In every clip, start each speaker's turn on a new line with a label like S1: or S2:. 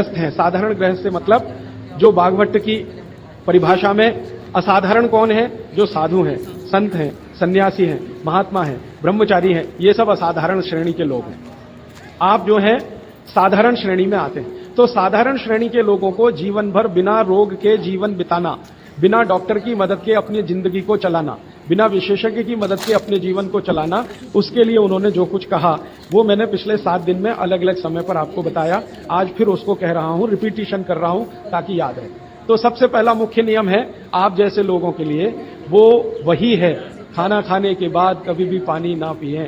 S1: गृहस्थ हैं। साधारण गृहस्थ से मतलब जो भागवत की परिभाषा में असाधारण कौन है? जो साधु हैं, संत हैं, सन्यासी हैं, महात्मा हैं, ब्रह्मचारी हैं, ये सब असाधारण श्रेणी के लोग हैं। आप जो हैं साधारण श्रेणी में आते हैं। तो साधारण श्रेणी के लोगों को जीवन भर बिना रोग के जीवन बिताना, बिना डॉक्टर की मदद के अपनी जिंदगी को चलाना, बिना विशेषज्ञ की मदद के अपने जीवन को चलाना, उसके लिए उन्होंने जो कुछ कहा वो मैंने पिछले 7 दिन में अलग अलग समय पर आपको बताया। आज फिर उसको कह रहा हूं, रिपीटिशन कर रहा हूं ताकि याद रहे। तो सबसे पहला मुख्य नियम है आप जैसे लोगों के लिए, वो वही है, खाना खाने के बाद कभी भी पानी ना पिएं।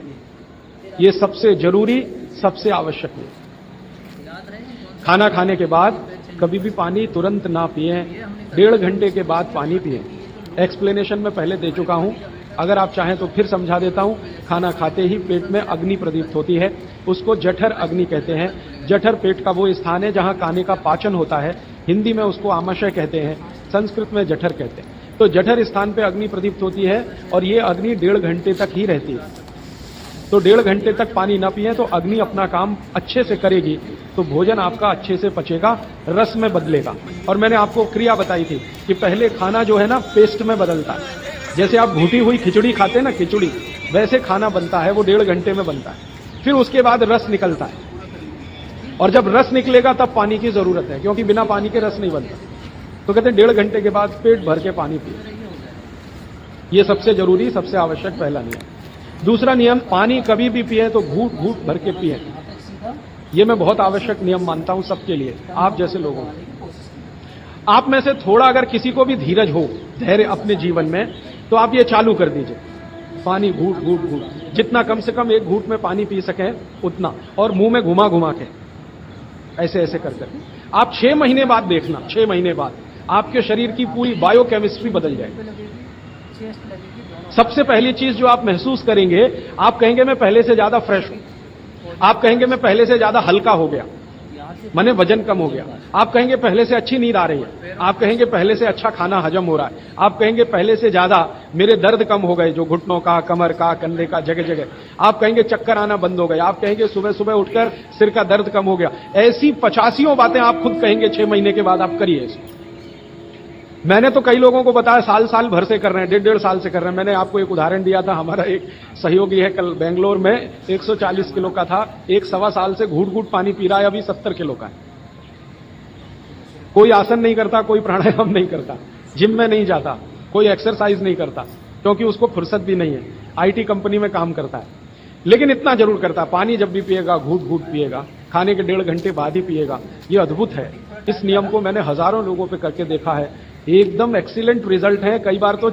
S1: ये सबसे जरूरी, सबसे आवश्यक है। खाना खाने के बाद कभी भी पानी तुरंत ना पिएं, 1.5 घंटे के बाद पानी पिएं। एक्सप्लेनेशन में पहले दे चुका हूं, अगर आप चाहें तो फिर समझा देता हूं। खाना खाते ही पेट में अग्नि प्रदीप्त होती है, उसको जठर अग्नि कहते हैं। जठर पेट का वो स्थान है जहां खाने का पाचन होता है। हिंदी में उसको आमाशय कहते हैं, संस्कृत में जठर कहते हैं। तो जठर स्थान पे अग्नि प्रदीप्त होती है और ये अग्नि 1.5 घंटे तक ही रहती है। तो 1.5 घंटे तक पानी ना पिए तो अग्नि अपना काम अच्छे से करेगी, तो भोजन आपका अच्छे से पचेगा, रस में बदलेगा। और मैंने आपको क्रिया बताई थी कि पहले खाना जो है ना पेस्ट में बदलता है। जैसे आप घुटी हुई खिचड़ी खाते हैं ना, खिचड़ी, वैसे खाना बनता है, वो 1.5 घंटे में बनता है। फिर उसके बाद रस निकलता है, और जब रस निकलेगा तब पानी की जरूरत है, क्योंकि बिना पानी के रस नहीं बनता। तो कहते हैं 1.5 घंटे के बाद पेट भर के पानी पिए। ये सबसे जरूरी, सबसे आवश्यक पहला नियम। दूसरा नियम, पानी कभी भी पिए तो घूट घूट भर के पिए। ये मैं बहुत आवश्यक नियम मानता हूं सबके लिए, आप जैसे लोगों को। आप में से थोड़ा अगर किसी को भी धीरज हो, धैर्य अपने जीवन में, तो आप ये चालू कर दीजिए, पानी घूट घूट घूट, जितना कम से कम एक घूट में पानी पी सकें उतना, और मुंह में घुमा घुमा के ऐसे ऐसे कर कर। आप 6 महीने बाद देखना, 6 महीने बाद आपके शरीर की पूरी बायोकेमिस्ट्री बदल जाएगी। सबसे पहली चीज जो आप महसूस करेंगे, आप कहेंगे मैं पहले से ज्यादा फ्रेश हूं, आप कहेंगे मैं पहले से ज्यादा हल्का हो गया, माने वजन कम हो गया, आप कहेंगे पहले से अच्छी नींद आ रही है, आप कहेंगे पहले से अच्छा खाना हजम हो रहा है, आप कहेंगे पहले से ज्यादा मेरे दर्द कम हो गए, जो घुटनों का, कमर का, कंधे का, जगह जगह, आप कहेंगे चक्कर आना बंद हो गए, आप कहेंगे सुबह सुबह उठकर सिर का दर्द कम हो गया। ऐसी 85 बातें आप खुद कहेंगे 6 महीने के बाद। आप करिए इसे। मैंने तो कई लोगों को बताया साल साल भर से कर रहे हैं, 1.5 साल से कर रहे हैं। मैंने आपको एक उदाहरण दिया था, हमारा एक सहयोगी है, कल बेंगलोर में 140 किलो का था, 1 सवा साल से घूट घूट पानी पी रहा है, अभी 70 किलो का है। कोई आसन नहीं करता, कोई प्राणायाम नहीं करता, जिम में नहीं जाता, कोई एक्सरसाइज नहीं करता, क्योंकि उसको फुर्सत भी नहीं है, IT कंपनी में काम करता है। लेकिन इतना जरूर करता, पानी जब भी पिएगा घूट घूट पिएगा, खाने के 1.5 घंटे बाद ही पिएगा। ये अद्भुत है। इस नियम को मैंने हजारों लोगों पे करके देखा है, एकदम एक्सीलेंट रिजल्ट है। कई बार तो